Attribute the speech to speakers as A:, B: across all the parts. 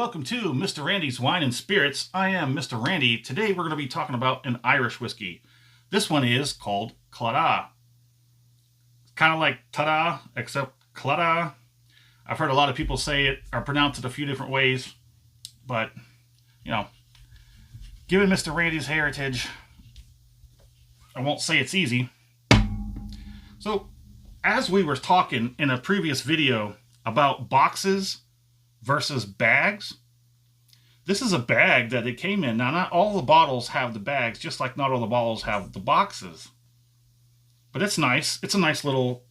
A: welcome to Mr. Randy's Wine and Spirits. I am Mr. Randy. Today we're going to be talking about an Irish whiskey. This one is called Claddagh. It's kind of like ta-da, except Claddagh. I've heard a lot of people say it or pronounce it a few different ways, but, you know, given Mr. Randy's heritage, I won't say it's easy. So, as we were talking in a previous video about boxes versus bags, this is a bag that it came in. Now, not all the bottles have the bags, just like not all the bottles have the boxes. But it's nice. It's a nice little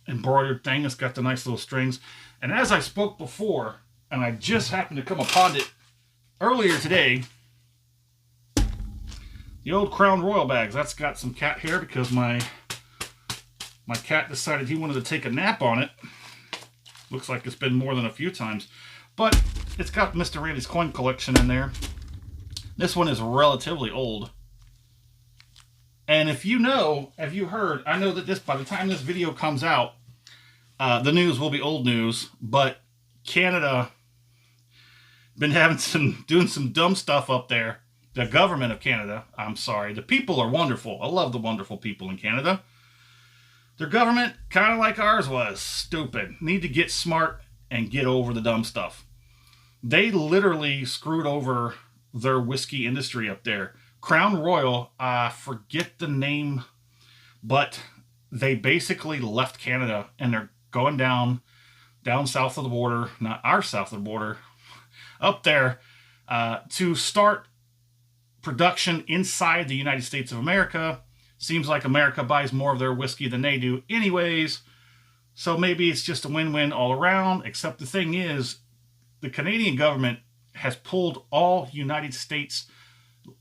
A: embroidered thing. It's got the nice little strings. And as I spoke before, and I just happened to come upon it earlier today, the old Crown Royal bags. That's got some cat hair because my cat decided he wanted to take a nap on it. Looks like it's been more than a few times. But it's got Mr. Randy's coin collection in there. This one is relatively old. And if you heard, I know that this, by the time this video comes out, the news will be old news, but Canada been doing some dumb stuff up there. The government of Canada, I'm sorry, the people are wonderful. I love the wonderful people in Canada. Their government, kind of like ours was, stupid. Need to get smart and get over the dumb stuff. They literally screwed over their whiskey industry up there. Crown Royal, forget the name, but they basically left Canada and they're going down south of the border, not our south of the border, up there to start production inside the United States of America. Seems like America buys more of their whiskey than they do anyways. So maybe it's just a win-win all around. Except the thing is, the Canadian government has pulled all United States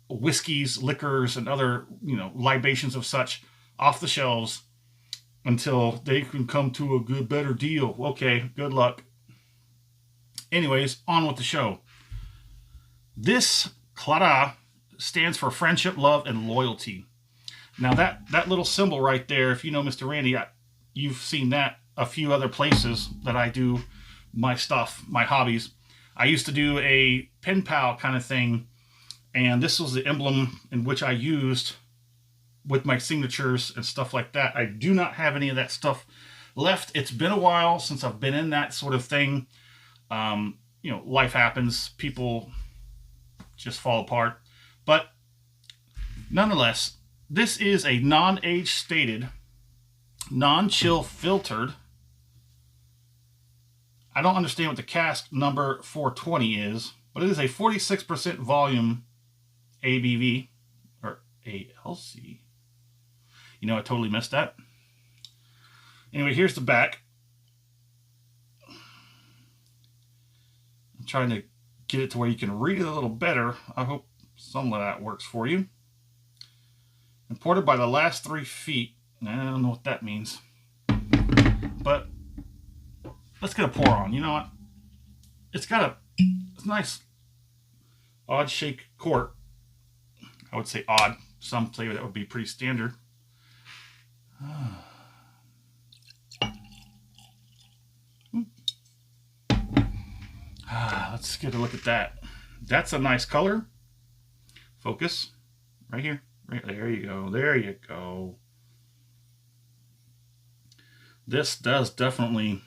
A: whiskeys, liquors, and other, libations of such off the shelves until they can come to a better deal. Okay, good luck. Anyways, on with the show. This Claddagh stands for friendship, love, and loyalty. Now that little symbol right there, if you know Mr. Randy, you've seen that a few other places that I do my stuff, my hobbies. I used to do a pen pal kind of thing, and this was the emblem in which I used with my signatures and stuff like that. I do not have any of that stuff left. It's been a while since I've been in that sort of thing. Life happens. People just fall apart. But nonetheless, this is a non-age stated, non-chill filtered. I don't understand what the cask number 420 is, but it is a 46% volume ABV, or ALC. I totally missed that. Anyway, here's the back. I'm trying to get it to where you can read it a little better. I hope some of that works for you. Imported by the last 3 feet. I don't know what that means. But let's get a pour on. You know what? It's got a nice odd shaped cork. I would say odd. Some say that would be pretty standard. Let's get a look at that. That's a nice color. Focus. Right here. Right there you go. There you go. This does definitely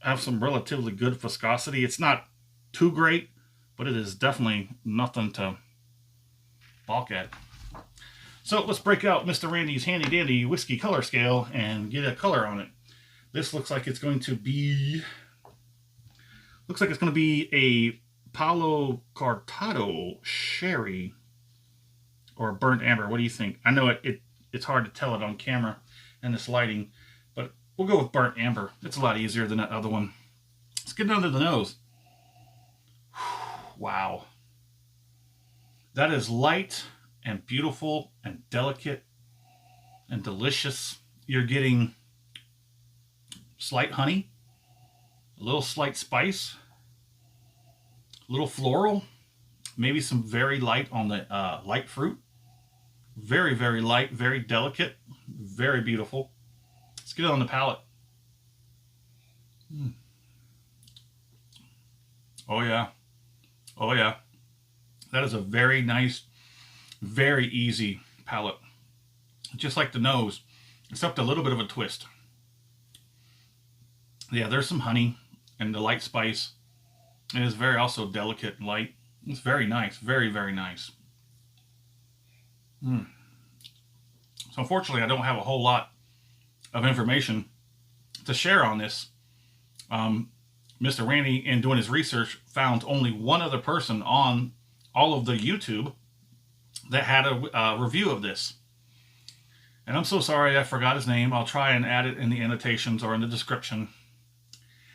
A: have some relatively good viscosity. It's not too great, but it is definitely nothing to balk at. So let's break out Mr. Randy's handy dandy whiskey color scale and get a color on it. This looks like it's going to be a Palo Cortado sherry or burnt amber. What do you think? I know it's hard to tell it on camera and this lighting, but we'll go with burnt amber. It's a lot easier than that other one. Let's get it under the nose. Wow. That is light and beautiful and delicate and delicious. You're getting slight honey, a little slight spice, a little floral, maybe some very light on the light fruit. Very, very light, very delicate, very beautiful. Let's get it on the palate. Oh yeah. Oh yeah. That is a very nice, very easy palate. Just like the nose, except a little bit of a twist. Yeah, there's some honey and the light spice. It is very also delicate and light. It's very nice. Very, very nice. Mm. So unfortunately, I don't have a whole lot of information to share on this. Mr. Randy, in doing his research, found only one other person on all of the YouTube that had a review of this. And I'm so sorry I forgot his name. I'll try and add it in the annotations or in the description.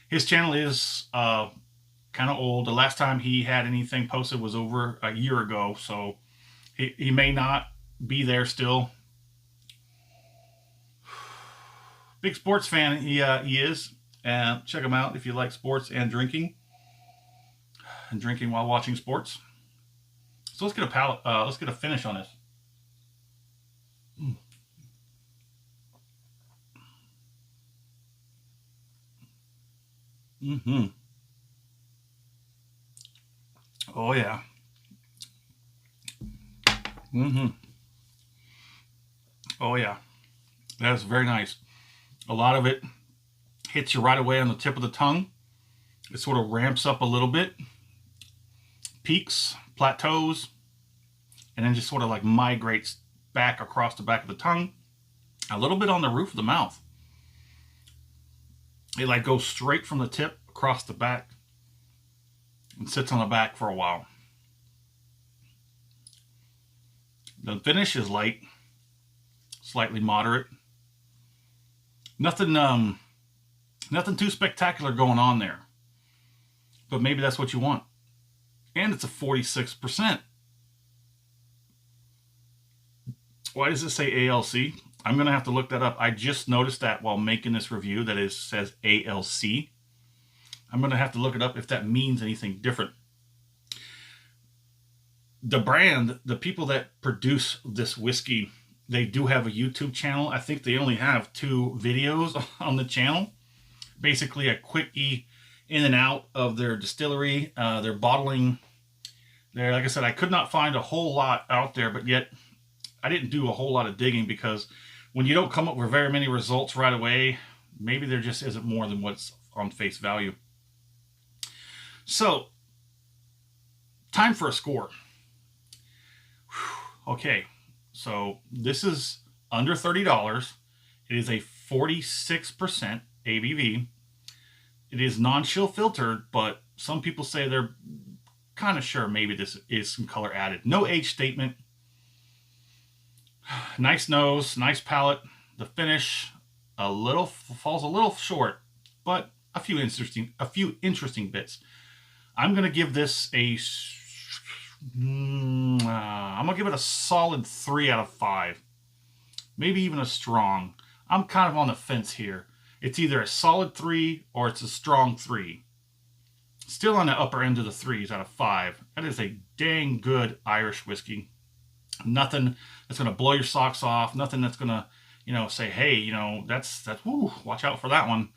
A: His channel is kind of old. The last time he had anything posted was over a year ago, so he may not be there still. Big sports fan he is. And check him out if you like sports and drinking while watching sports. So let's get a let's get a finish on this. Mm-hmm. Oh yeah. Mm-hmm. Oh yeah. That is very nice. A lot of it hits you right away on the tip of the tongue. It sort of ramps up a little bit, peaks, plateaus, and then just sort of like migrates back across the back of the tongue, a little bit on the roof of the mouth. It like goes straight from the tip across the back and sits on the back for a while. The finish is light, slightly moderate. Nothing too spectacular going on there. But maybe that's what you want. And it's a 46%. Why does it say ALC? I'm going to have to look that up. I just noticed that while making this review that it says ALC. I'm going to have to look it up if that means anything different. The brand, the people that produce this whiskey, they do have a YouTube channel. I think they only have 2 videos on the channel. Basically a quickie in and out of their distillery, their bottling. There, like I said, I could not find a whole lot out there, but yet I didn't do a whole lot of digging because when you don't come up with very many results right away, maybe there just isn't more than what's on face value. So, time for a score. Okay, so this is under $30. It is a 46% ABV. It is non-chill filtered, but some people say they're kind of sure maybe this is some color added. No age statement. Nice nose, nice palate. The finish falls a little short, but a few interesting bits. I'm gonna give this I'm gonna give it a solid 3 out of 5, maybe even a strong. I'm kind of on the fence here. It's either a solid 3 or it's a strong 3. Still on the upper end of the 3s out of 5. That is a dang good Irish whiskey. Nothing that's going to blow your socks off. Nothing that's going to, say, hey, that's whoo, watch out for that one.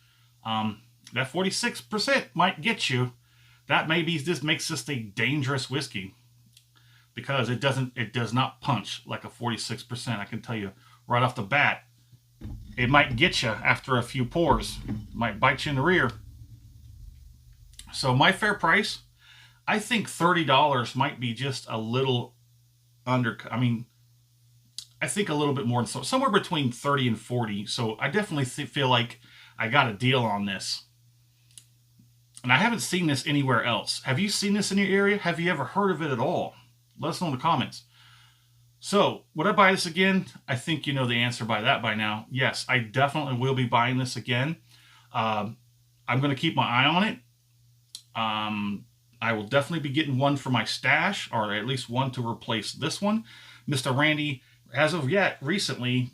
A: That 46% might get you. That maybe this makes this a dangerous whiskey because it does not punch like a 46%. I can tell you right off the bat. It might get you after a few pours. It might bite you in the rear. So my fair price, I think $30 might be just a little under. I mean, I think a little bit more, somewhere between 30 and 40. So I definitely feel like I got a deal on this. And I haven't seen this anywhere else. Have you seen this in your area? Have you ever heard of it at all? Let us know in the comments. So, would I buy this again? I think you know the answer by now. Yes, I definitely will be buying this again. I'm going to keep my eye on it. I will definitely be getting one for my stash, or at least one to replace this one. Mr. Randy, as of yet, recently,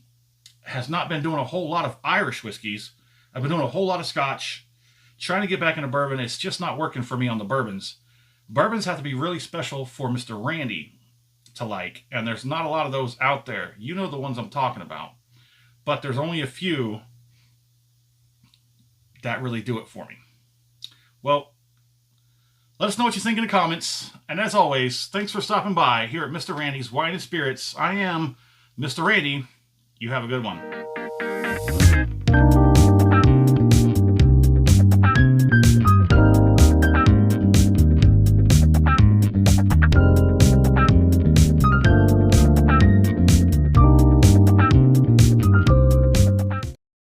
A: has not been doing a whole lot of Irish whiskeys. I've been doing a whole lot of Scotch. Trying to get back into bourbon. It's just not working for me on the bourbons. Bourbons have to be really special for Mr. Randy to like, and there's not a lot of those out there. You know the ones I'm talking about, but there's only a few that really do it for me. Well, Let us know what you think in the comments. And as always, thanks for stopping by here at Mr. Randy's Wine and Spirits. I am Mr. Randy. You have a good one.